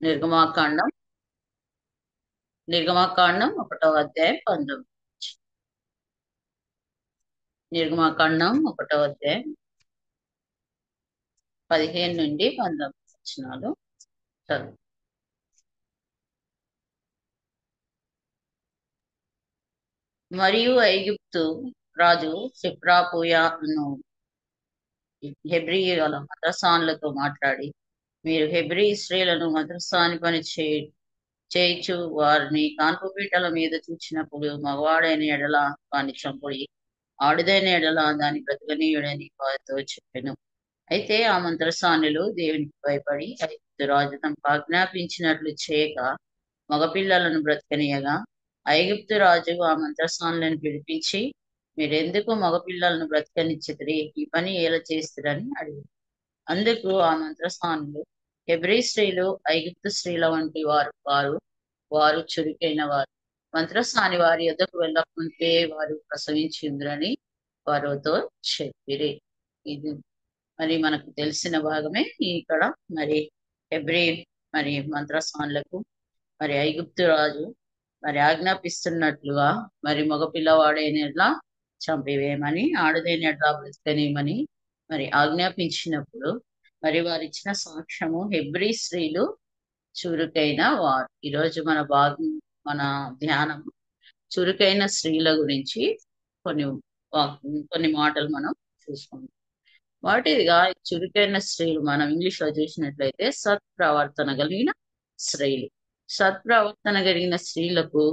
నిర్గమాకాండం నిర్గమాకాండం 1వ అధ్యాయం 19. నిర్గమాకాండం 1వ అధ్యాయం 15 నుండి 19 వచనాలు చదువు. మరియు ఐగుప్తు రాజు సిప్రాపోయాను హెబ్రీయుల మద్రసానులతో మాట్లాడి, మీరు హెబ్రీ స్త్రీలను మద్రసాని పని చేయించు వారిని కాన్పుపీటల మీద చూచినప్పుడు మగవాడైన ఎడల వాని చంపుడి, ఆడుదైన ఎడల దాని బ్రతకనీయుడని వారితో చెప్పెను. అయితే ఆ మంత్రసానులు దేవునికి భయపడి ఐగుప్తు రాజు తమకు ఆజ్ఞాపించినట్లు చేయక మగపిల్లలను బ్రతకనీయగా, ఐగుప్తు రాజు ఆ మంత్రసానులను పిలిపించి, మీరెందుకు మగపిల్లలను బ్రతకనిచ్చితిరి? ఈ పని ఎలా చేస్తురని అడిగారు. అందుకు ఆ మంత్రసానులు, హెబ్రీ స్త్రీలు ఐగుప్తు స్త్రీల వంటి వారు చురుకైన వారు. మంత్రసాని వారి యొద్దకు వెళ్ళకుంటే వారు ప్రసవించిందురని వారితో చెప్పిరి. ఇది మరి మనకు తెలిసిన భాగమే. ఇక్కడ మరి హెబ్రీ మరి మంత్రసానులకు మరి ఐగుప్తు రాజు మరి ఆజ్ఞాపిస్తున్నట్లుగా మరి మగపిల్లవాడైనట్లా చంపివేయమని, ఆడదైనట్లా బ్రతకనేమని మరి ఆజ్ఞాపించినప్పుడు మరి వారు ఇచ్చిన సాక్ష్యము హెబ్రీ స్త్రీలు చురుకైన వారు. ఈరోజు మన ధ్యానం చురుకైన స్త్రీల గురించి కొన్ని కొన్ని మాటలు మనం చూసుకుంటాం. వాటిగా చురుకైన స్త్రీలు మనం ఇంగ్లీష్ లో చూసినట్లయితే సత్ప్రవర్తన కలిగిన స్త్రీలు. సత్ప్రవర్తన కలిగిన స్త్రీలకు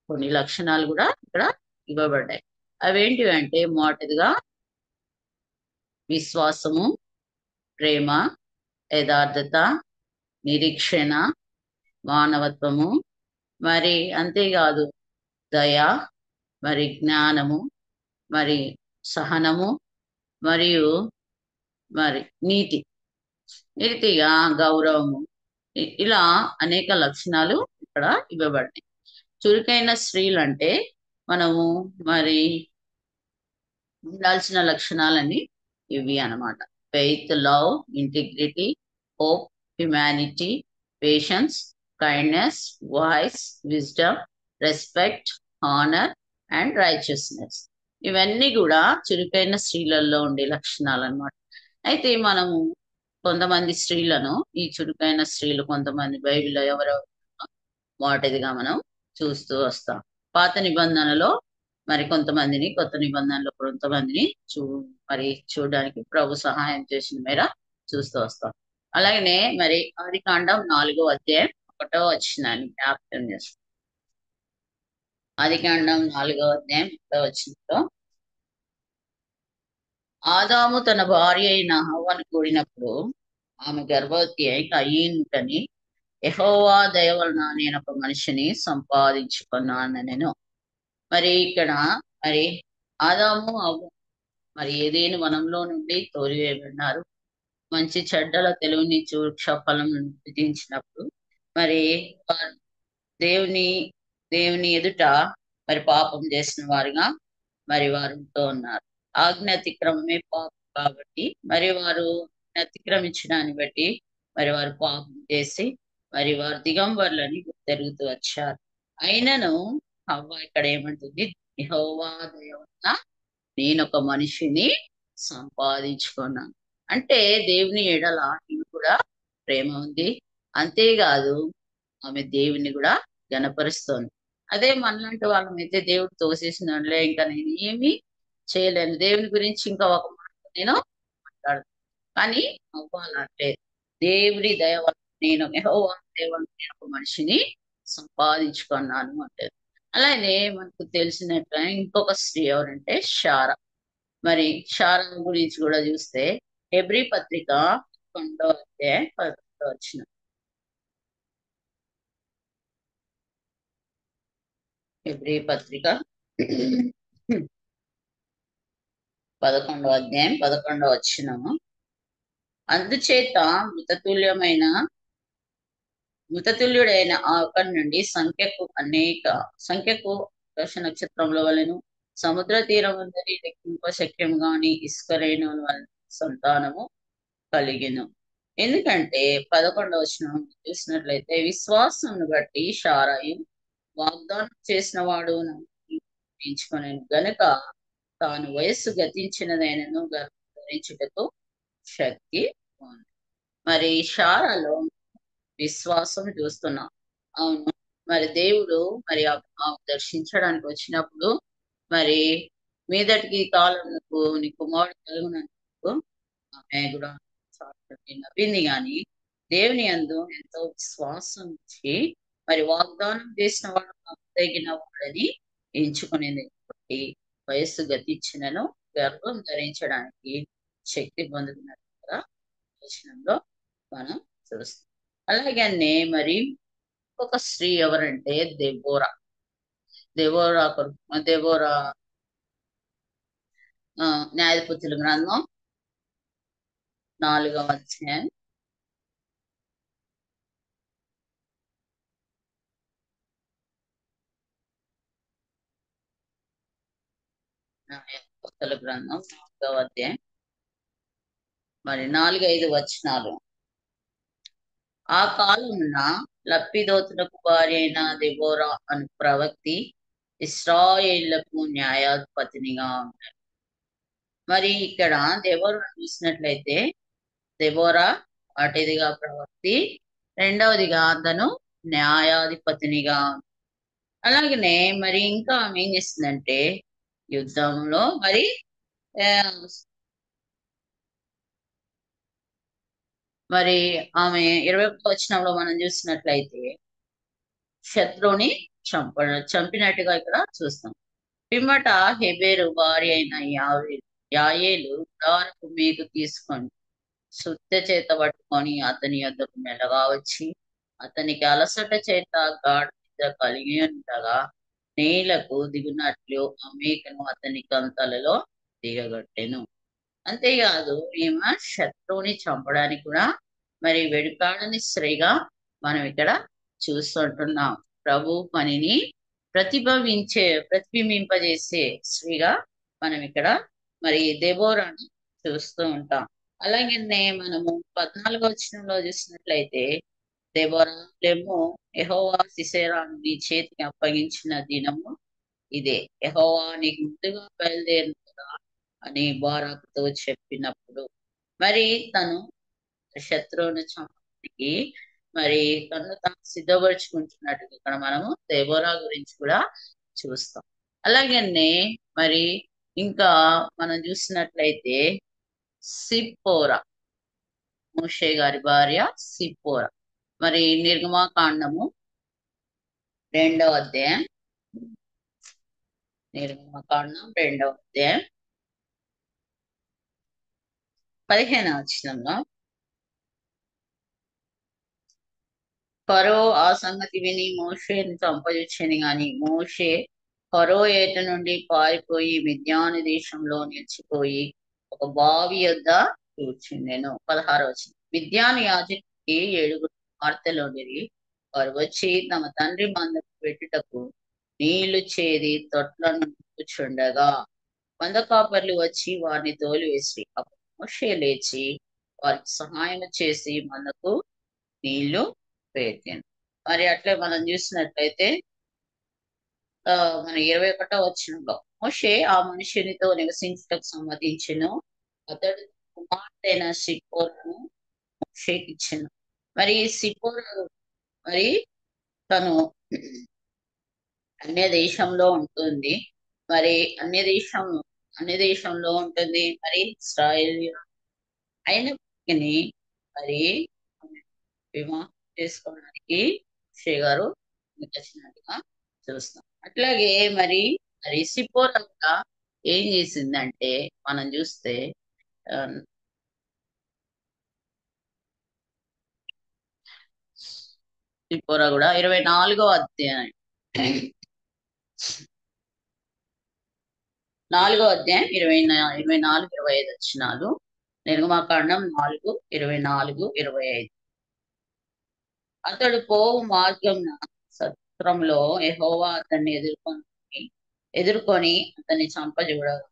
కొన్ని లక్షణాలు కూడా ఇక్కడ ఇవ్వబడ్డాయి. అవేంటివి అంటే, మొదటిగా విశ్వాసము, ప్రేమ, యథార్థత, నిరీక్షణ, మానవత్వము, మరి అంతేకాదు దయ, మరి జ్ఞానము, మరి సహనము, మరియు మరి నీతిగా గౌరవము, ఇలా అనేక లక్షణాలు ఇక్కడ ఇవ్వబడ్డాయి. చురుకైన స్త్రీలు అంటే మనము మరి ఉండాల్సిన లక్షణాలని ఇవి అన్నమాట. Faith, love, integrity, hope, humanity, patience, kindness, voice, wisdom, respect, honour and righteousness. ఇవన్నీ కూడా చురుకైన స్త్రీలలో ఉండే లక్షణాలు అన్నమాట. అయితే మనము కొంతమంది స్త్రీలను, ఈ చురుకైన స్త్రీలు కొంతమంది బైబిల్లో ఎవరెవరు మొదటిదిగా మనం చూస్తూ వస్తాం. పాత నిబంధనలో మరి కొంతమందిని, కొత్త నిబంధనలో కొంతమందిని మరి చూడడానికి ప్రభు సహాయం చేసిన మేర చూస్తూ వస్తాం. అలాగనే మరి ఆదికాండం 4వ అధ్యాయం 1వ వచనాన్ని జ్ఞాపకం చేస్తాం. ఆదికాండం 4వ అధ్యాయం 1వ వచనంలో, ఆదాము తన భార్య అయిన హవ్వను కూడినప్పుడు ఆమె గర్భవతి అయి కయీనుకని, యెహోవా దయ వలన నేను ఒక మనిషిని సంపాదించుకున్నాను నేను. మరి ఇక్కడ మరి ఆదాము హవ్వ మరి ఏదేను వనంలో నుండి తోలివేయబడినారు. మంచి చెడ్డల తెలివిని వృక్ష ఫలం విధించినప్పుడు మరి వారు దేవుని దేవుని ఎదుట మరి పాపం చేసిన వారుగా మరి వారు ఉంటూ ఉన్నారు. ఆజ్ఞ అతిక్రమమే పాపం కాబట్టి మరి వారు అతిక్రమించడాన్ని బట్టి మరి వారు పాపం చేసి మరి వారు దిగంబరులని తిరుగుతూ వచ్చారు. అయినను హవ్వ ఇక్కడ ఏమంటుంది? యెహోవా దయ వలన నేను ఒక మనిషిని సంపాదించుకున్నాను. అంటే దేవుని ఎడల ఈమె కూడా ప్రేమ ఉంది. అంతేకాదు ఆమె దేవుని కూడా గణపరుస్తోంది. అదే మనలాంటి వాళ్ళమైతే దేవుడు తోసేసినలే, ఇంకా నేను ఏమి చేయలేను, దేవుని గురించి ఇంకా ఒక మాట నేను మాట్లాడతాను. కానీ అవ్వాలంటే దేవుడి దయ వల్ల నేను యెహోవా దయ వల్ల నేను ఒక మనిషిని సంపాదించుకున్నాను అంటే. అలాగే మనకు తెలిసినట్టు ఇంకొక స్త్రీ ఎవరంటే శారా. మరి శారా గురించి కూడా చూస్తే హెబ్రీ పత్రిక 11వ అధ్యాయం 11వ వచనం. హెబ్రీ పత్రిక 11వ అధ్యాయం 11వ వచనము. అందుచేత మృతతుల్యుడైన ఆ ఒకరి నుండి సంఖ్యకు దశ నక్షత్రముల వలెను, సముద్ర తీరం అందరి లెక్కింప శక్యం గాని ఇసుకరేణుల వలన సంతానము కలిగెను. ఎందుకంటే 11వ వచనం చూసినట్లయితే విశ్వాసం బట్టి షారాయి వాగ్దానం చేసిన వాడు ఎంచుకొనెను గనుక తాను వయస్సు గతించినదైనను గర్భం ధరించుటకు శక్తి ఉంది. మరి షారాలో విశ్వాసం చూస్తున్నాం. అవును, మరి దేవుడు మరి దర్శించడానికి వచ్చినప్పుడు మరి మీదటికి కాలంలో నీ కుమారుడు కలుగునందుకు ఆమె కూడా నవ్వింది గాని దేవుని యందు ఎంతో విశ్వాసం ఇచ్చి మరి వాగ్దానం చేసిన వాడు తగిన వాడని ఎంచుకునేది కాబట్టి వయస్సు గతించినను గర్భం ధరించడానికి శక్తి పొందుతున్నట్టు కూడా వచనంలో మనం చూస్తాం. అలాగనే మరి ఒక స్త్రీ ఎవరంటే దెబోరా. దెబోరా న్యాయాధిపతుల గ్రంథం 4వ అధ్యాయం 4వ అధ్యాయం మరి 4-5 వచనాలు. ఆ కాలమున లప్పిదోతులకు భార్య అయిన దెబోరా అను ప్రవక్తి ఇశ్రాయేళ్లకు న్యాయాధిపతినిగా ఉన్నారు. మరి ఇక్కడ దెబోరా చూసినట్లయితే దెబోరా మొదటిదిగా ప్రవక్తి, రెండవదిగా తను న్యాయాధిపతినిగా. అలాగనే మరి ఇంకా ఆమె ఏం చేస్తుందంటే యుద్ధంలో మరి ఆమె 21వ వచనంలో మనం చూసినట్లయితే శత్రువుని చంపినట్టుగా ఇక్కడ చూస్తాం. పిమ్మట హెబెరు భార్య అయిన యాయేలు గుడారపు మీకు తీసుకొని సుత్తె చేత పట్టుకొని అతని యొద్దకు మెల్లగా వచ్చి అతనికి అలసట చేత గాఢ నిద్ర కలిగి ఉండగా నేలకు దిగునట్లు ఆ మేకను అతని కంతలలో దిగగొట్టెను. అంతేకాదు ఈమె శత్రువుని చంపడానికి కూడా మరి వెడుకాడని స్త్రీగా మనం ఇక్కడ చూస్తుంటున్నాం. ప్రభు పనిని ప్రతిబింబింపజేసే స్త్రీగా మనం ఇక్కడ మరి దెబోరాని చూస్తూ ఉంటాం. అలాగే మనము 14వ వచనంలో చూసినట్లయితే దెబోరాలేమో యెహోవా సిసెరాను నీ చేతికి అప్పగించిన దినము ఇదే, యెహోవా నీకు ముందుగా బయలుదేరిన అని బారాకుతో చెప్పినప్పుడు మరి తను శత్రువుని చంపడానికి మరి తను తాను సిద్ధపరుచుకుంటున్నట్టు ఇక్కడ మనము దెబోరా గురించి కూడా చూస్తాం. అలాగనే మరి ఇంకా మనం చూసినట్లయితే సిప్పోరా, మోషే గారి భార్య సిప్పోరా. మరి నిర్గమాకాండము 2వ అధ్యాయం 15వ వచనంలో ఫరో ఆ సంగతి విని మోషేని చంపజొచ్చని గాని మోషే ఫరో ఏట నుండి పారిపోయి మిద్యాను దేశంలో నిలిచిపోయి ఒక బావి యొద్ద కూర్చుండెను. 16వ వచనం. మిద్యాను యాజకుడికి 7 కుమార్తెలుండిరి. వారు వచ్చి తమ తండ్రి మందకు పెట్టుటకు నీళ్లు చేది తొట్లను కూర్చుండగా మందకాపర్లు వచ్చి వారిని తోలివేసి అప్పుడు మోషే లేచి వారికి సహాయం చేసి మందకు నీళ్లు పెట్టాను. మరి అట్లే మనం చూసినట్లయితే మన 21వ వచనంలో మోషే ఆ మనుషునితో నివసించుటకు సమ్మతించెను. అతడు కుమార్తె అయిన సిప్పోరాను మోషేకి ఇచ్చెను. మరి సిప్పోరా మరి తను అన్య దేశంలో ఉంటుంది. మరి అన్య దేశంలో ఉంటుంది. మరి ఇశ్రాయేల్ అయినప్పటికీ మరి వివాహం చేసుకోవడానికి మోషే గారు వచ్చినట్టుగా చూస్తాం. అట్లాగే మరి సిప్పోరా కూడా ఏం చేసిందంటే మనం చూస్తే సిప్పోరా కూడా 24వ అధ్యాయం 24-25 వచనాలు. నిర్గమాకాండం 4:24-25. అతడు పోవు మార్గం సత్రంలో యెహోవా అతన్ని ఎదుర్కొని అతన్ని చంపజూడగా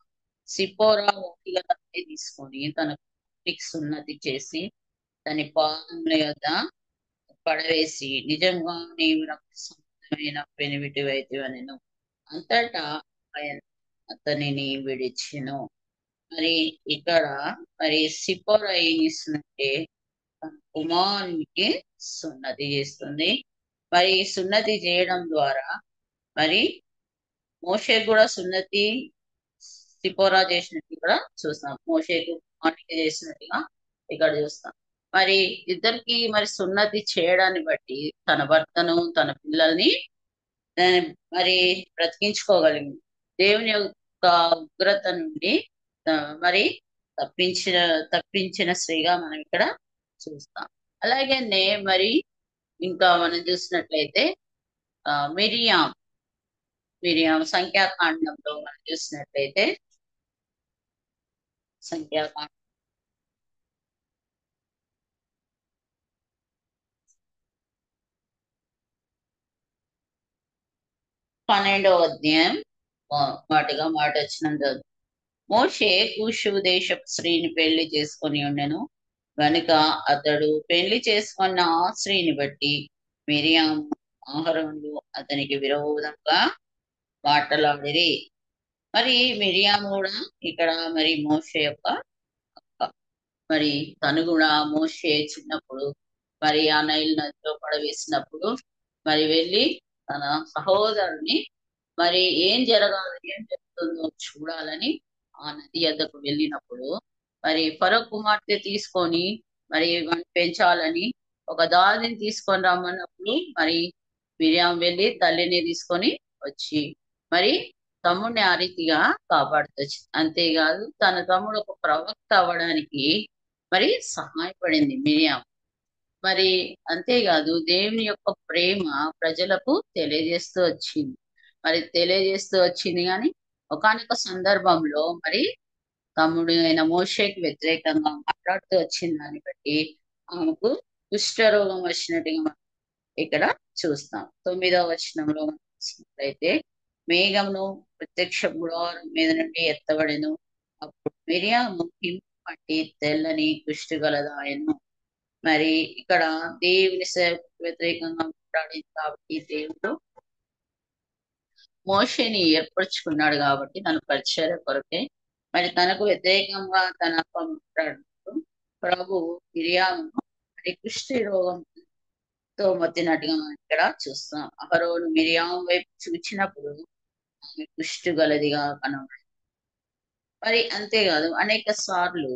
సిప్పోరా ఒంటిగా తీసుకొని తన సున్నతి చేసి తన పాదముల యొద్ద పడవేసి, నిజంగా నీవు నాకు సంబంధమైన పెనిమిటివైతివనెను. అంతటా ఆయన అతనిని విడిచెను. మరి ఇక్కడ మరి సిపోరా ఏం చేస్తుందంటే తన కుమారునికి సున్నతి చేస్తుంది. మరి సున్నతి చేయడం ద్వారా మరి మోషే కూడా సున్నతి సిపోరా చేసినట్టు కూడా చూస్తాం. మోషేకు కుమారునికి చేసినట్టుగా ఇక్కడ చూస్తాం. మరి ఇద్దరికి మరి సున్నతి చేయడాన్ని బట్టి తన భర్తను తన పిల్లల్ని ఆ, మరి బ్రతికించుకోగలిగింది. దేవుని యొక్క ఉగ్రత నుండి ఆ, మరి తప్పించిన తప్పించిన స్త్రీగా మనం ఇక్కడ చూస్తాం. అలాగనే మరి ఇంకా మనం చూసినట్లయితే మిరియాం మిరియాం సంఖ్యాకాండంలో మనం చూసినట్లయితే సంఖ్యాకాండం 12వ అధ్యాయం మాటగా మాట వచ్చినంత మోషే కూషు దేశపు స్త్రీని పెళ్లి చేసుకొని ఉండెను గనుక అతడు పెళ్లి చేసుకున్న ఆ స్త్రీని బట్టి మిరియాము ఆహారంలో అతనికి విరోధంగా మాటలాడిరి. మరి మిరియాము కూడా ఇక్కడ మరి మోషే యొక్క అక్క. మరి తను కూడా మోషే చిన్నప్పుడు మరి ఆ నైల్ నదిలో పడవేసినప్పుడు మరి వెళ్ళి తన సహోదరుని మరి ఏం జరగాలి ఏం జరుగుతుందో చూడాలని ఆ నది వద్దకు వెళ్ళినప్పుడు మరి ఫరో కుమార్తె తీసుకొని మరి వాడిని పెంచాలని ఒక దారిని తీసుకొని రమ్మన్నప్పుడు మరి మిరియాం వెళ్ళి తల్లిని తీసుకొని వచ్చి మరి తమ్ముడిని ఆ రీతిగా కాపాడుతూ వచ్చింది. అంతేకాదు తన తమ్ముడు ఒక ప్రవక్త అవ్వడానికి మరి సహాయపడింది మిరియాం. మరి అంతేకాదు దేవుని యొక్క ప్రేమ ప్రజలకు తెలియజేస్తూ వచ్చింది. మరి తెలియజేస్తూ వచ్చింది కానీ ఒకానొక సందర్భంలో మరి తమ్ముడు అయిన మోషేకి వ్యతిరేకంగా మాట్లాడుతూ వచ్చిన దాన్ని బట్టి ఆమెకు కుష్ఠరోగం వచ్చినట్టుగా మనం ఇక్కడ చూస్తాం. 9వ వచనంలో మనం చూసినట్లయితే మేఘమును ప్రత్యక్ష గుడారం మీద నుండి ఎత్తబడెను. అప్పుడు మిరియాము హిమ పట్టి తెల్లని కుష్టి గలదాయను. మరి ఇక్కడ దేవుని సేవకు వ్యతిరేకంగా మాట్లాడింది కాబట్టి దేవుడు మోషేని ఏర్పరచుకున్నాడు కాబట్టి తన పరిచర్య కొరకే మరి తనకు వ్యతిరేకంగా తన అప్ప మాట్లాడుతూ ప్రభు మిరియామును మరి కుష్టి రోగంతో మొత్తినట్టుగా మనం ఇక్కడ చూస్తాం. అహరోను మిరియాము వైపు చూచినప్పుడు ఆమె కుష్టి గలదిగా కనబడింది. మరి అంతేకాదు అనేక సార్లు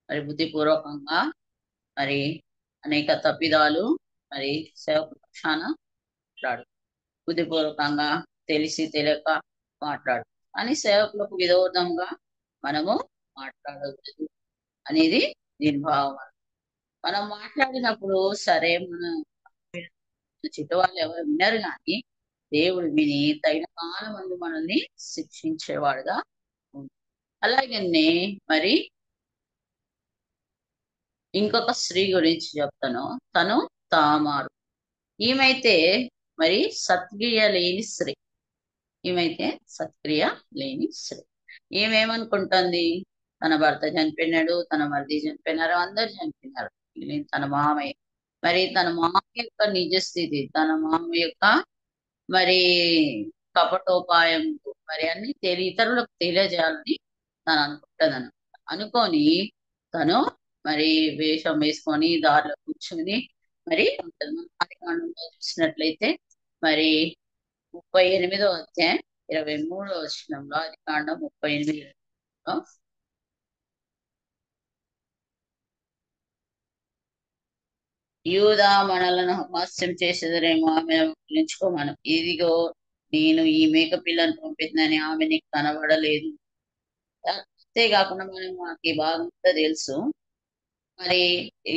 మరి బుద్ధిపూర్వకంగా మరి అనేక తప్పిదాలు మరి సేవకు పక్షాన మాట్లాడు బుద్ధిపూర్వకంగా తెలిసి తెలియక మాట్లాడు అని సేవకులకు విరోధంగా మనము మాట్లాడకూడదు అనేది దీని భావం. మనం మాట్లాడినప్పుడు సరే మన చుట్టూ వాళ్ళు ఎవరు వినరు కానీ దేవుడు విని తగిన కాలం ముందు మనల్ని శిక్షించేవాడుగా ఉంటాడు. అలాగనే మరి ఇంకొక స్త్రీ గురించి చెప్తాను. తను తామారు. ఈమెయితే మరి సత్క్రియ లేని స్త్రీ. ఈమెయితే సత్క్రియ లేని స్త్రీ. ఈమెమనుకుంటుంది తన భర్త చనిపోయినాడు, తన మరిది చనిపోయినారు, అందరు చనిపోయినారు, తన మామయ్య. మరి తన మామ యొక్క నిజ స్థితి, తన మామ యొక్క మరి కపటోపాయం మరి అన్ని ఇతరులకు తెలియజేయాలని తను అనుకుంటదను. అనుకొని తను మరి వేషం వేసుకొని దారిలో కూర్చుని మరి ఉంటుంది. మన ఆదికాండంలో చూసినట్లయితే మరి 38వ అధ్యాయం 23వ వచనంలో ఆదికాండం 38లో యూదా మనలను హాస్యం చేసేదరేమో ఆమె నిలుచుకోమను. ఇదిగో నేను ఈ మేక పిల్లను పంపిద్దని ఆమె నీకు కనబడలేదు. అంతేకాకుండా మనకి బాగా తెలుసు మరి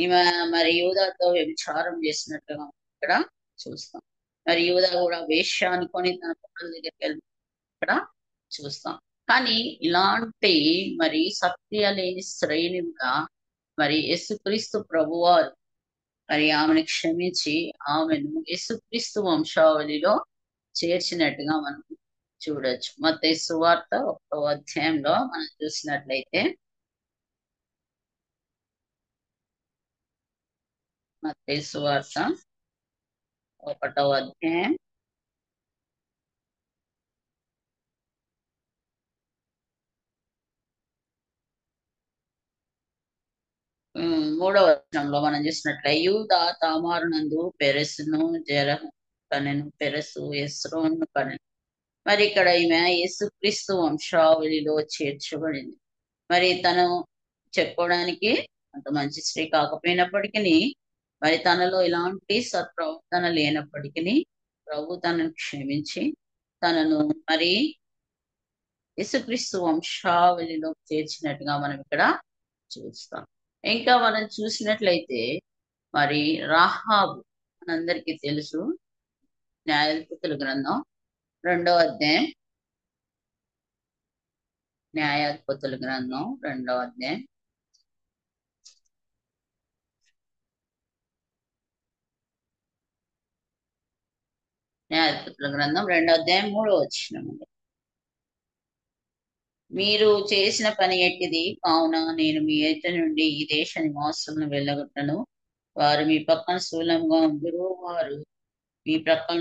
ఈమె మరి యూదాతో వ్యభిచారం చేసినట్టుగా ఇక్కడ చూస్తాం. మరి యూదా కూడా వేశ్య అనుకొని తన పిల్లల దగ్గరికి వెళ్ళి ఇక్కడ చూస్తాం. కానీ ఇలాంటి మరి సత్య లేని స్త్రీని కూడా మరి యేసుక్రీస్తు ప్రభువారు మరి ఆమెను క్షమించి ఆమెను యేసుక్రీస్తు వంశావళిలో చేర్చినట్టుగా మనం చూడొచ్చు. మత్తయి సువార్త 1వ అధ్యాయంలో మనం చూసినట్లయితే మత్తయి సువార్త 1వ అధ్యాయం 3వ వచనంలో మనం చూసినట్లే యూదా తామారు నందు పెరెసును జెరహు కనెను. పెరెసు ఎస్రోను కనెను. మరి ఇక్కడ ఈమె యేసుక్రీస్తు వంశావళిలో చేర్చబడింది. మరి తను చెప్పుకోవడానికి అంత మంచి స్త్రీ కాకపోయినప్పటికీ, మరి తనలో ఇలాంటి సత్ప్రవర్తన లేనప్పటికీ ప్రభు తనను క్షమించి తనను మరి యేసుక్రీస్తు వంశావళిలో చేర్చినట్టుగా మనం ఇక్కడ చూస్తాం. ఇంకా మనం చూసినట్లయితే మరి రాహాబు మనందరికీ తెలుసు. న్యాయాధిపతుల గ్రంథం 2వ అధ్యాయం న్యాయాధిపతుల గ్రంథం 2వ అధ్యాయం 3వ వచనం. మీరు చేసిన పని ఎట్టిది కావున నేను మీ ఎదుట నుండి ఈ దేశ నివాసులను వెళ్ళగొట్టను. వారు మీ పక్కన స్థూలంగా ఉందరు, వారు మీ ప్రక్కన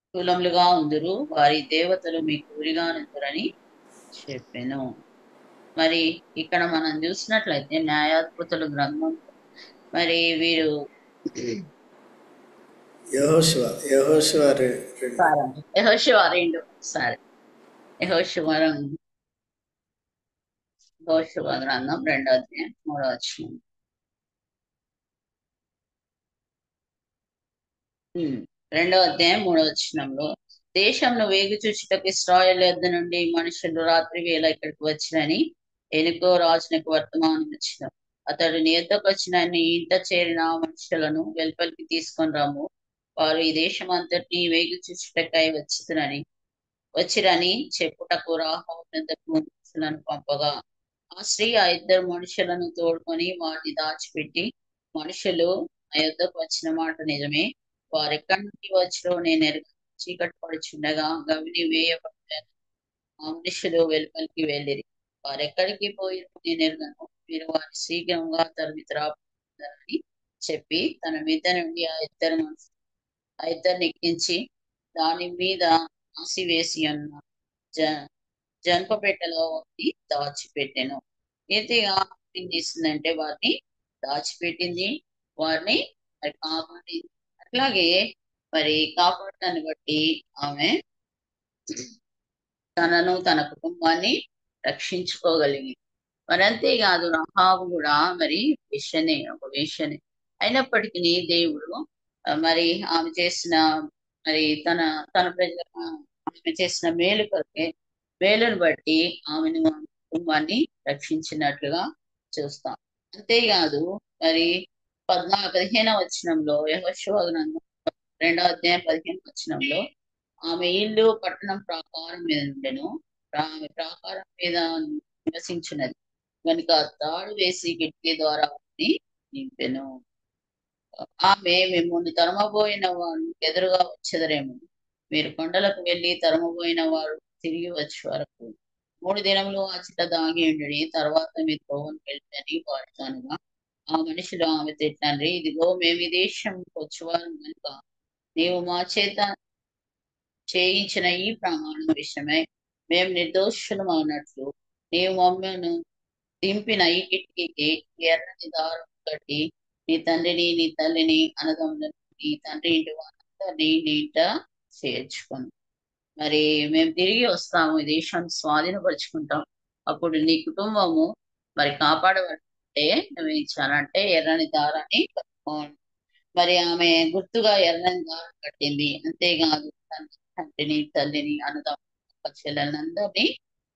స్థూలములుగా ఉందరు, వారి దేవతలు మీకు ఊరిగా నుందురని చెప్పాను. మరి ఇక్కడ మనం చూసినట్లయితే న్యాయాధిపతుల గ్రంథం మరి వీరు యెహోషువ 2 సరే యెహోషువ గ్రంథం 2వ అధ్యాయం 3వ వచనం. 2వ అధ్యాయం 3వ వచనంలో దేశంను వేగు చూచుటకు ఇశ్రాయేలు యొద్ద నుండి మనుషులు రాత్రి వేళ ఇక్కడికి వచ్చినని ఎనుకో రాజునకు వర్తమానం వచ్చిన. అతడు నీ యొద్దకు వచ్చిన నీ ఇంట చేరిన మనుషులను వెలుపలికి తీసుకొని రాము. వారు ఈ దేశం అంతటినీ వేగు చూచుటకై వచ్చిరని చెప్పుటకు రాహాబు యొద్దకు మనుషులను పంపగా ఆ స్త్రీ ఆ 2 మనుషులను తోడుకొని వారిని దాచిపెట్టి, మనుషులు నా యొద్దకు వచ్చిన మాట నిజమే, వారెక్కడి నుండి వచ్చిరో నేను చీకటి పడుచుండగా గవిని వేయబడ్డాను. ఆ మనుషులు వెలుపలికి వెళ్ళిరి. వారెక్కడికి పోయిరో నేను ఎరుగను, మీరు వారి శీఘ్రంగా తరిమి రాని చెప్పి తన మీద నుండి ఆ 2 ఎక్కించి దాని మీద ఆసివేసి ఉన్న జనపపెట్టెలో దాచిపెట్టాను. నీతిగా ఏం చేసిందంటే వారిని దాచిపెట్టింది, వారిని మరి కాపాడింది. అట్లాగే మరి కాపాడటాన్ని బట్టి ఆమె తనను తన కుటుంబాన్ని రక్షించుకోగలిగింది. మరి అంతేకాదు రాహాబు కూడా మరి ఒక వేశ్యనే అయినప్పటికీ దేవుడు మరి ఆమె చేసిన మరి తన ఆమె చేసిన మేలును బట్టి ఆమెను కుటుంబాన్ని రక్షించినట్లుగా చూస్తాం. అంతేకాదు మరి 15వ వచనంలో యెహోషువ గ్రంథం 2వ అధ్యాయం 15వ వచనంలో ఆమె ఇల్లు పట్టణం ప్రాకారం మీద ఉండెను, ఆమె ప్రాకారం మీద నివసించున్నది కనుక తాడు వేసి కిటికీ ద్వారా నింపెను. ఆమె మిమ్మల్ని తరమబోయిన వారు ఎదురుగా వచ్చేదరేమో, మీరు కొండలకు వెళ్ళి తరమబోయిన వారు తిరిగి వచ్చే వరకు 3 దినములు ఆ చిట దాగి ఉండడి, తర్వాత మీరు త్రోవను వెళ్ళని వాడుతానుగా. ఆ మనుషులు ఆమె తిట్టండి, ఇదిగో మేము ఈ దేశం వచ్చేవారు కనుక నీవు మా చేత చేయించిన ఈ ప్రమాణం విషయమై మేము నిర్దోషులం అన్నట్లు నీవు మమ్మల్ని దింపిన ఈ కిటికీకి ఎర్రని దారం కట్టి నీ తండ్రిని నీ తల్లిని అన్నదమ్ములను నీ తండ్రి ఇంటి వారందరినీ నీ ఇంట చేర్చుకొని మరి మేము తిరిగి వస్తాము, ఈ దేశాన్ని స్వాధీనపరుచుకుంటాం. అప్పుడు నీ కుటుంబము మరి కాపాడబడితే నువ్వు ఇచ్చానంటే ఎర్రని దారాన్ని కట్టుకోండి. మరి ఆమె గుర్తుగా ఎర్రని దారం కట్టింది. అంతేకాదు తండ్రిని తల్లిని అన్నదమ్ముల చెల్లెలందరినీ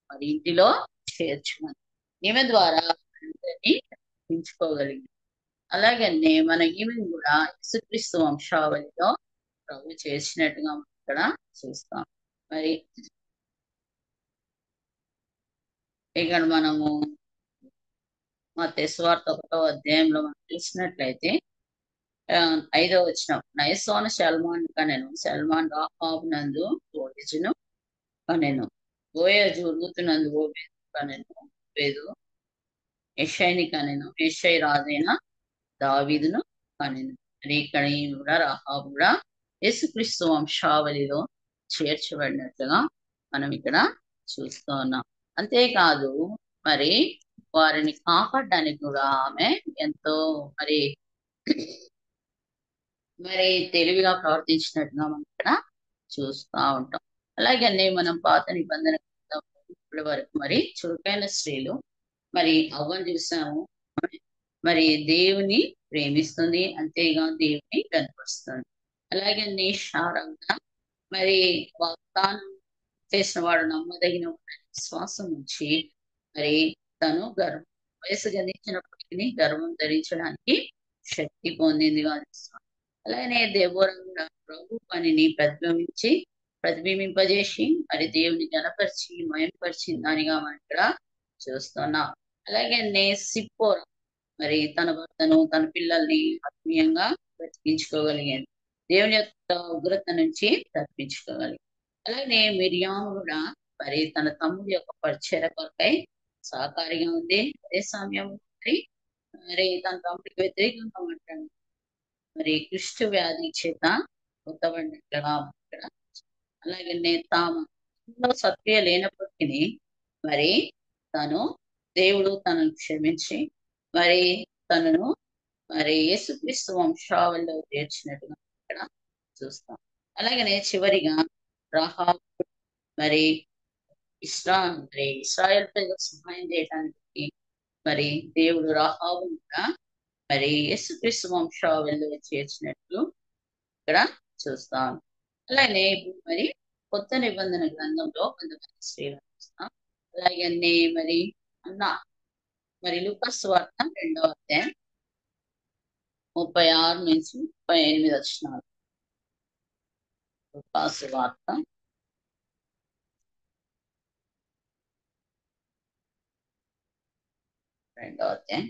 మరి ఇంటిలో చేర్చుకుంది. ఈమె ద్వారా అందరినీ రక్షించుకోగలిగింది. అలాగనే మన ఈమెను కూడా యేసుక్రీస్తు వంశావళిలో ప్రభు చేసినట్టుగా మనం ఇక్కడ చూస్తాం. మరి ఇక్కడ మనము మత్తయి సువార్త 1వ అధ్యాయంలో మనం చూసినట్లయితే 5వ వచనం నయసోను సల్మాన్ కనెను, సల్మాన్ రాహాబు నందు బోయజును కనెను, బోయజు రూతు నందు ఓబేదు కనెను, ఓబేదు యెషయిని కనెను, యెషయి రాజైన దావీదును కనెను. అని ఇక్కడ ఈమె కూడా రాహాబు కూడా యేసుక్రీస్తు వంశావళిలో చేర్చబడినట్లుగా మనం ఇక్కడ చూస్తూ ఉన్నాం. అంతేకాదు మరి వారిని కాపాడడానికి కూడా ఆమె ఎంతో మరి మరి తెలివిగా ప్రవర్తించినట్టుగా మనం ఇక్కడ చూస్తూ ఉంటాం. అలాగే మనం పాత నిబంధన గ్రంథంలో ఇప్పటి వరకు మరి చురుకైన స్త్రీలు మరి అవ్వను చూసాము. మరి దేవుని ప్రేమిస్తుంది, అంతేగా దేవుని కనపరుస్తుంది. అలాగే శారంగా మరి వాగ్దానం చేసిన వాడు నమ్మదగిన వాడని విశ్వాసం ఉంచి మరి తను వయసు గణించినప్పటికీ గర్వం ధరించడానికి శక్తి పొందింది కాదు. అలాగే దెబోరా కూడా ప్రభు పనిని ప్రతిబింబింపజేసి మరి దేవుని గణపరిచి మయంపరిచిన దానిగా మనం ఇక్కడ చూస్తున్నాం. అలాగే సిప్పోరా మరి తన భర్తను తన పిల్లల్ని ఆత్మీయంగా బ్రతికించుకోగలిగింది, దేవుని యొక్క ఉగ్రత నుంచి తప్పించుకోగలిగింది. అలాగే మిరియాము కూడా మరి తన తమ్ముడి యొక్క పరిచయ కొరకై సహకారిగా ఉంది. అదే సమయం మరి తన తమ్ముడికి వ్యతిరేకంగా మాట్లాడు మరి కుష్ఠ వ్యాధి చేత కొత్తబడినట్లుగా ఇక్కడ. అలాగే తాము సత్య లేనప్పటికీ మరి తను దేవుడు తనను క్షమించి మరి తనను మరి యేసుక్రీస్తు వంశావళిలో చేర్చినట్టుగా ఇక్కడ చూస్తాం. అలాగనే చివరిగా రాహాబు మరి ఇస్రాయేల్ ప్రజలకు సహాయం చేయడానికి మరి దేవుడు రాహాబు కూడా మరి యేసుక్రీస్తు వంశావళిలో చేర్చినట్లు ఇక్కడ చూస్తాం. అలాగే మరి కొత్త నిబంధన గ్రంథంలో కొంతమంది స్త్రీలు చూస్తాం. అలాగే మరి మరి లూకాసు వార్త 2వ అధ్యాయం 36 నుంచి 38 వచనాలు. లూకాసు వార్త 2వ అధ్యాయం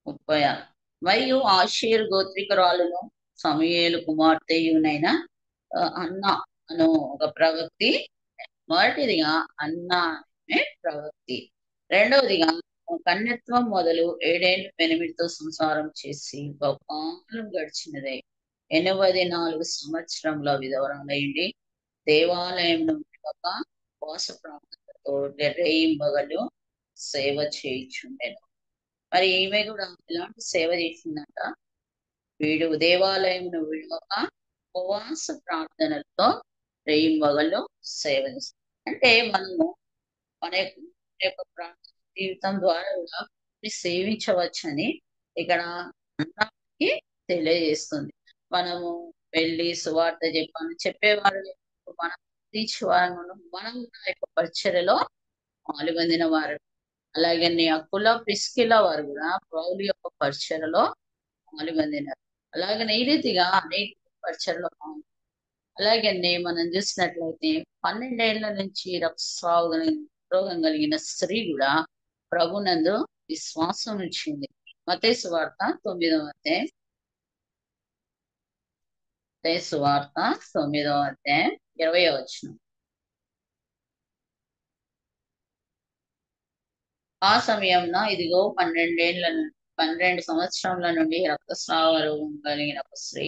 36. మరియు ఆషేరు గోత్రికురాలును సమూయేలు కుమార్తెయునైన అన్న అను ఒక ప్రవక్తి. మొదటిదిగా అన్న అనే ప్రవక్తి. రెండవదిగా కన్యత్వం మొదలు 7 ఏళ్ళు పెనిమిడితో సంసారం చేసి బహుకాలం గడిచినదే 84 సంవత్సరంలో విధవరాలైండి దేవాలయంలో ఒక ఉపవాస ప్రాంతంతో రేయింబగలు సేవ చేయించుండెను. మరి ఈమె కూడా ఎలాంటి సేవ చేసిందంట? దేవాలయంను విడవక ఉపవాస ప్రార్థనలతో రేయింబగలు సేవ చేస్తుంది. అంటే మనము మన యొక్క ప్రార్థన జీవితం ద్వారా కూడా సేవించవచ్చని ఇక్కడ అందరికి తెలియజేస్తుంది. మనము వెళ్ళి సువార్త చెప్పేవారు మనం తీర్చేవారు, మనం యొక్క పరిచర్యలో పాల్గొందిన వారు. అలాగే అకుల ప్రిస్కిల వారు కూడా పౌలు యొక్క పరిచర్యలో పాల్గొందినారు. అలాగే ఈ రీతిగా అనేక పరిచర్యలో అలాగే మనం చూసినట్లయితే 12 ఏళ్ల నుంచి రోగం కలిగిన స్త్రీ కూడా ప్రభునందు విశ్వాసం ఉంచింది. మత్తయి సువార్త 9వ అధ్యాయం 20వ వచనం. ఆ సమయంలో ఇదిగో 12 సంవత్సరముల నుండి రక్తస్రావ రోగం కలిగిన ఒక స్త్రీ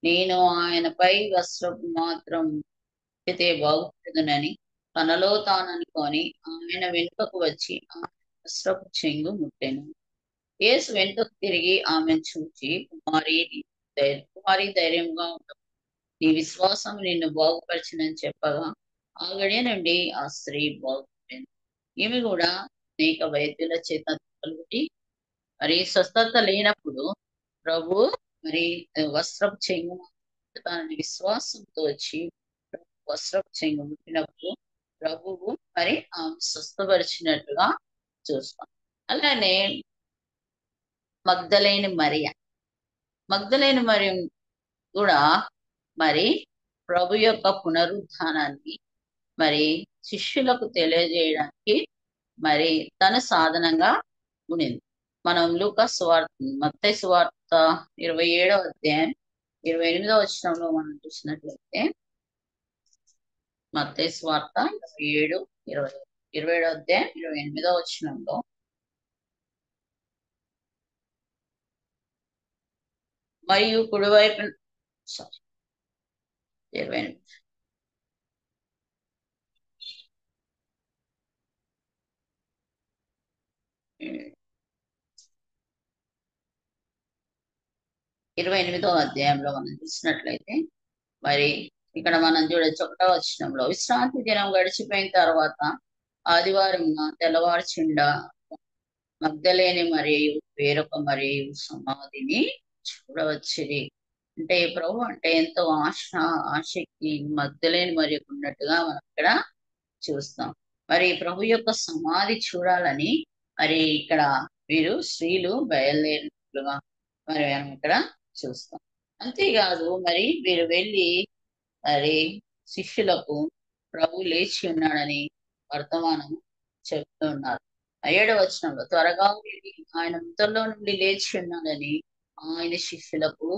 నేను ఆయనపై వస్త్రపు మాత్రం బాగుపడునని తనలో తాననుకొని ఆయన వెనుకకు వచ్చి ఆయన వస్త్రపు చెంగు ముట్టెను. యేసు వెనుకకు తిరిగి ఆమెను చూచి కుమారి ధైర్యంగా ఉండవు, నీ విశ్వాసం నిన్ను బాగుపరిచినని చెప్పగా ఆ గడియ నుండి ఆ స్త్రీ బాగుపడింది. ఈమె కూడా అనేక వైద్యుల చేత కలుగుటి మరి స్వస్థత లేనప్పుడు ప్రభు మరి వస్త్రపు చెంగు తన విశ్వాసంతో వచ్చి వస్త్రపు చెంగు ముట్టినప్పుడు ప్రభువు మరి ఆమె స్వస్థపరిచినట్టుగా చూస్తాం. అలానే మగ్దలేని మరియ కూడా మరి ప్రభు యొక్క పునరుద్ధానాన్ని మరి శిష్యులకు తెలియజేయడానికి మరి తన సాధనంగా ఉండింది. మనం మత్తయి సువార్త 27వ అధ్యాయం 28వ వచనంలో మనం చూసినట్లయితే మత్తయి సువార్త 27 27వ అధ్యాయం 28వ వచనంలో మరియు కుడివైపు సారీ 28 28వ అధ్యాయంలో మనం చూసినట్లయితే మరి ఇక్కడ మనం చూడొచ్చు 1వ వచనంలో, విశ్రాంతి దినం గడిచిపోయిన తర్వాత ఆదివారం తెల్లవారుచుండ మగ్దలేని మరియు వేరొక మరియు సమాధిని చూడవచ్చిరి. అంటే ప్రభు అంటే ఎంతో ఆసక్తి మగ్దలేని మరి ఉన్నట్టుగా మనం ఇక్కడ చూస్తాం. మరి ప్రభు యొక్క సమాధి చూడాలని మరి ఇక్కడ వీరు స్త్రీలు బయలుదేరినట్లుగా మరి మనం ఇక్కడ చూస్తాం. అంతేకాదు మరి వీరు వెళ్ళి మరి శిష్యులకు ప్రభు లేచి ఉన్నాడని వర్తమానం చెప్తున్నారు. 7వ వచనంలో, త్వరగా వెళ్ళి ఆయన మృతుల్లో నుండి లేచి ఉన్నాడని ఆయన శిష్యులకు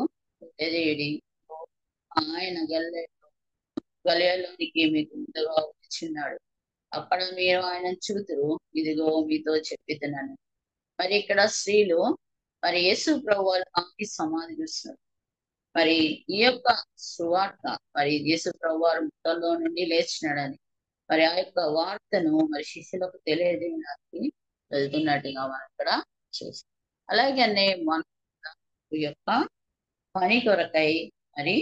తెలియజేయుడి. ఆయన గలిలయలోనికి మీకు ముందుగా వచ్చిన్నాడు. అక్కడ మీరు ఆయన చూతురు, ఇదిగో మీతో చెప్పుతున్నాను. మరి ఇక్కడ స్త్రీలు మరి యేసు ప్రభు వారి సమాధి చూస్తున్నారు. మరి ఈ యొక్క సువార్త మరి యేసు ప్రభు వారు మృతుల్లో నుండి లేచినాడని మరి ఆ యొక్క వార్తను మరి శిష్యులకు తెలియజేయడానికి వెళ్తున్నట్టుగా మనం ఇక్కడ చూస్తాం. అలాగే మన యొక్క పని కొరకై మరి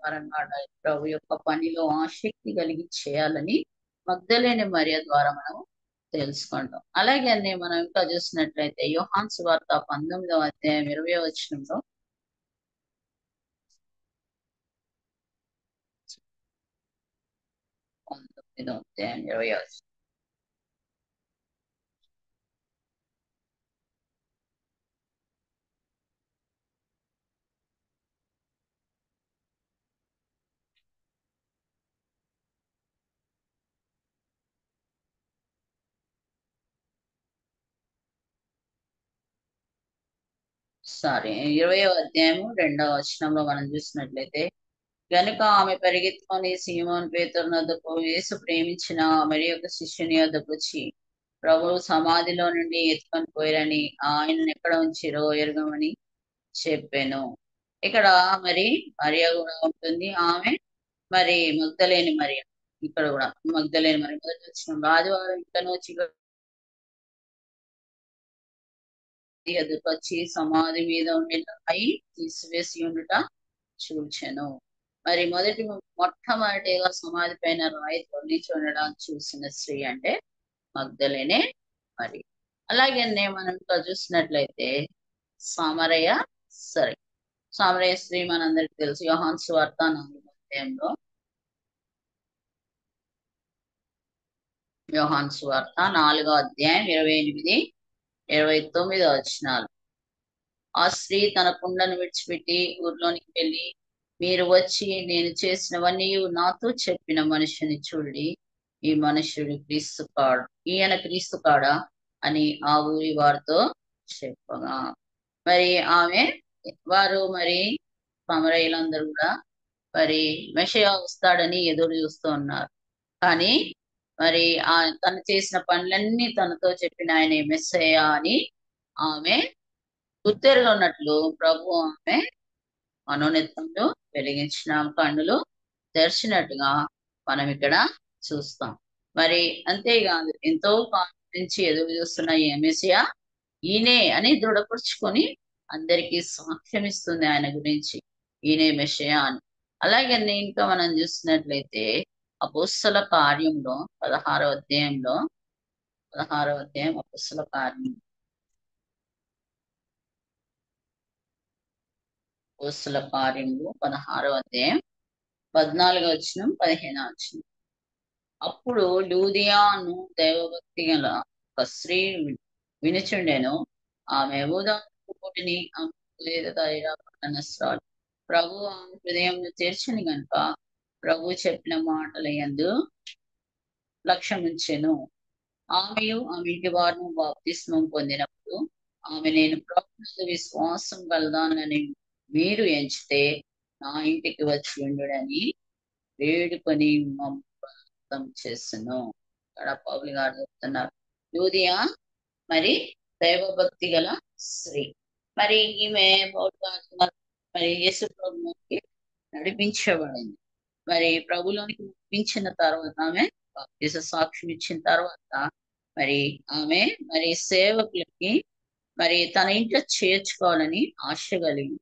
అన్నమాట ప్రభు యొక్క పనిలో ఆసక్తి కలిగి చేయాలని మగ్దలేని మరియ ద్వారా మనం తెలుసుకుంటాం. అలాగే మనం ఇంకా చూసినట్లయితే యోహాను సువార్త 19వ అధ్యాయం 20వ వచనంలో, 19వ అధ్యాయం 20వ వచనం, సారీ 20వ అధ్యాయము 2వ వచనంలో మనం చూసినట్లయితే, గనుక ఆమె పరిగెత్తుకొని సీమోను పేతురు వద్దకు, యేసు ప్రేమించిన మరి యొక్క శిష్యుని వద్దకు వచ్చి, ప్రభువు సమాధిలో నుండి ఎత్తుకొని పోయారని, ఆయన ఎక్కడ ఉంచిరో ఎరగమని చెప్పాను. ఇక్కడ మరి మరియ కూడా ఉంటుంది. ఆమె మరి మగ్దలేని మరియ, ఇక్కడ కూడా మగ్దలేని మరి మొదటి వచనంలో, ఆదివారం ఇంకనూ చీకటి ఎదుకొచ్చి సమాధి మీద ఉండిన రాయి తీసివేసి ఉండుట చూచెను. మరి మొట్టమొదటిగా సమాధి పైన రాయి తొలగించి ఉండడం చూసిన స్త్రీ అంటే మగ్దలేనే మరి. అలాగే మనం ఇంకా చూసినట్లయితే సామరయ సరే సామరయ స్త్రీ మనందరికి తెలుసు. యోహాను సువార్త 4వ అధ్యాయంలో, యోహాను సువార్త 4వ అధ్యాయం 28, 29 వచనాలు. ఆ స్త్రీ తన కుండను విడిచిపెట్టి ఊర్లోనికి వెళ్ళి, మీరు వచ్చి నేను చేసినవన్నీ నాతో చెప్పిన మనుషుని చూడండి, ఈ మనుష్యుడు క్రీస్తు కాడు, ఈయన క్రీస్తు కాడా అని ఆ ఊరి వారితో చెప్పగా, మరి వారు మరి సమరయులందరూ కూడా మరి మెషియా వస్తాడని ఎదురు చూస్తూ ఉన్నారు. కానీ మరి తను చేసిన పనులన్నీ తనతో చెప్పిన ఆయన మెస్సయ్య అని ఆమె గుర్తెరుగా ఉన్నట్లు ప్రభు ఆమె మనోనేత్రంలో వెలిగించిన కన్నులు తెరిచినట్టుగా మనం ఇక్కడ చూస్తాం. మరి అంతేకాదు, ఎంతో కాలం నుంచి ఎదురు చూస్తున్న ఈ మెస్సియా ఈయనే అని దృఢపరుచుకొని అందరికీ సాక్ష్యం ఇస్తుంది ఆయన గురించి, ఈయనే మెస్సియా అని. అలాగే ఇంకా మనం చూసినట్లయితే అపోస్తల కార్యంలో 16వ అధ్యాయం అపోస్తల కార్యం, అపోస్తల కార్యంలో 16వ అధ్యాయం 14వ వచనం 15వ వచనం. అప్పుడు లూదియాను దైవభక్తి గల ఒక స్త్రీ వినుచుండెను. ఆమె ఊదాపుటిని పట్టణస్థురాలు. ప్రభు ఆమె హృదయంలో తెరిచిన గనుక ప్రభు చెప్పిన మాటల యందు లక్ష్యముంచెను. ఆమెయు ఆమె ఇంటి వారు బాప్తిస్మం పొందినప్పుడు ఆమె, నేను ప్రభువునందు విశ్వాసం కలదానని మీరు ఎంచితే నా ఇంటికి వచ్చి ఉండుడని వేడుకొని మమ్మల్ని చేస్తును. ఇక్కడ పౌలు గారు చెప్తున్నారు. లూదియా మరి దైవభక్తి గల స్త్రీ. మరి ఈమె బహుళ మరి యేసు ప్రభువుకి నడిపించబడింది. మరి ప్రభులోనికి నడిపించిన తర్వాత ఆమె బాప్తిస సాక్ష్యం ఇచ్చిన తర్వాత మరి ఆమె మరి సేవకులకి మరి తన ఇంట్లో చేర్చుకోవాలని ఆశ కలిగింది.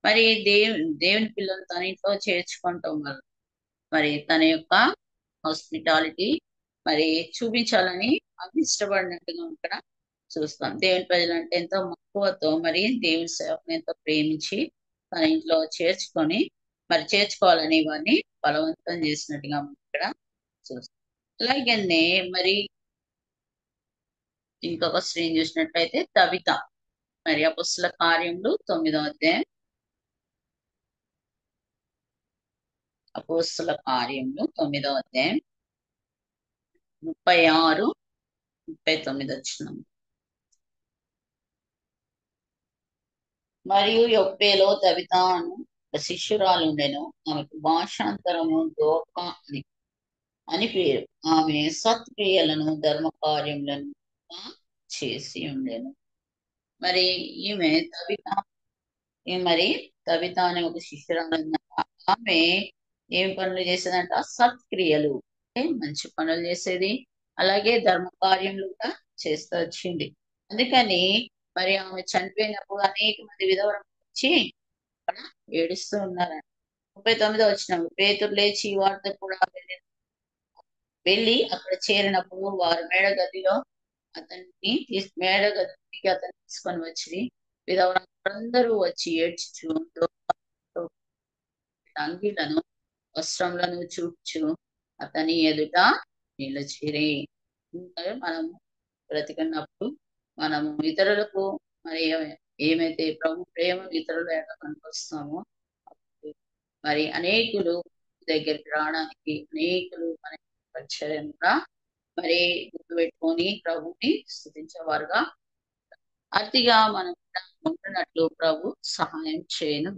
మరి దేవుని పిల్లలు తన ఇంట్లో చేర్చుకోవటం వల్ల మరి తన యొక్క హాస్పిటాలిటీ మరి చూపించాలని ఆమె ఇష్టపడినట్టుగా ఇక్కడ చూస్తాం. దేవుని ప్రజలంటే ఎంతో మక్కువతో మరి దేవుని సేవకుని ఎంతో ప్రేమించి తన ఇంట్లో చేర్చుకొని మరి చేర్చుకోవాలని వారిని బలవంతం చేసినట్టుగా మనం ఇక్కడ చూస్తాం. అలాగనే మరి ఇంకొక స్త్రీని చూసినట్లయితే తబిత. మరి అపొస్తలుల కార్యములు 9వ అధ్యాయం, అపొస్తలుల కార్యములు 9వ అధ్యాయం 36, 39 వచనం. మరియు యొప్పేలో తబిత అను ఒక శిష్యురాలు ఉండెను. ఆమెకు భాషాంతరము దోక అని పేరు. ఆమె సత్క్రియలను ధర్మ కార్యములను చేసి ఉండెను. మరి ఈమె తబిత మరి తబిత అనే ఒక శిష్యురాలు ఉందట. ఆమె ఏం పనులు చేసేదంట? సత్క్రియలు అంటే మంచి పనులు చేసేది, అలాగే ధర్మ కార్యములు కూడా చేస్తూ వచ్చింది. అందుకని మరి ఆమె చనిపోయినప్పుడు అనేక మంది విధవరం వచ్చి అక్కడ ఏడుస్తూ ఉన్నారంట. 39 వచ్చిన పేతురు లేచి వారితో కూడా వెళ్ళి అక్కడ చేరినప్పుడు వారు మేడ గదిలో మేడ గదికి అతన్ని తీసుకొని వచ్చి విధవరందరూ వచ్చి ఏడ్చుచు అంగీలను వస్త్రములను చూపుచు అతని ఎదుట నిలిచిరి. మనం బ్రతికినప్పుడు మనము ఇతరులకు మరి ఏమైతే ప్రభు ప్రేమ ఇతరుల యొక్క కనిపిస్తామో మరి అనేకులు దగ్గరికి రావడానికి అనేకులు మన పరిచర్యంగా మరి గుర్తు పెట్టుకొని ప్రభుని స్తుతించేవారుగా అతిగా మనం ఉంటున్నట్లు ప్రభు సహాయం చేయను.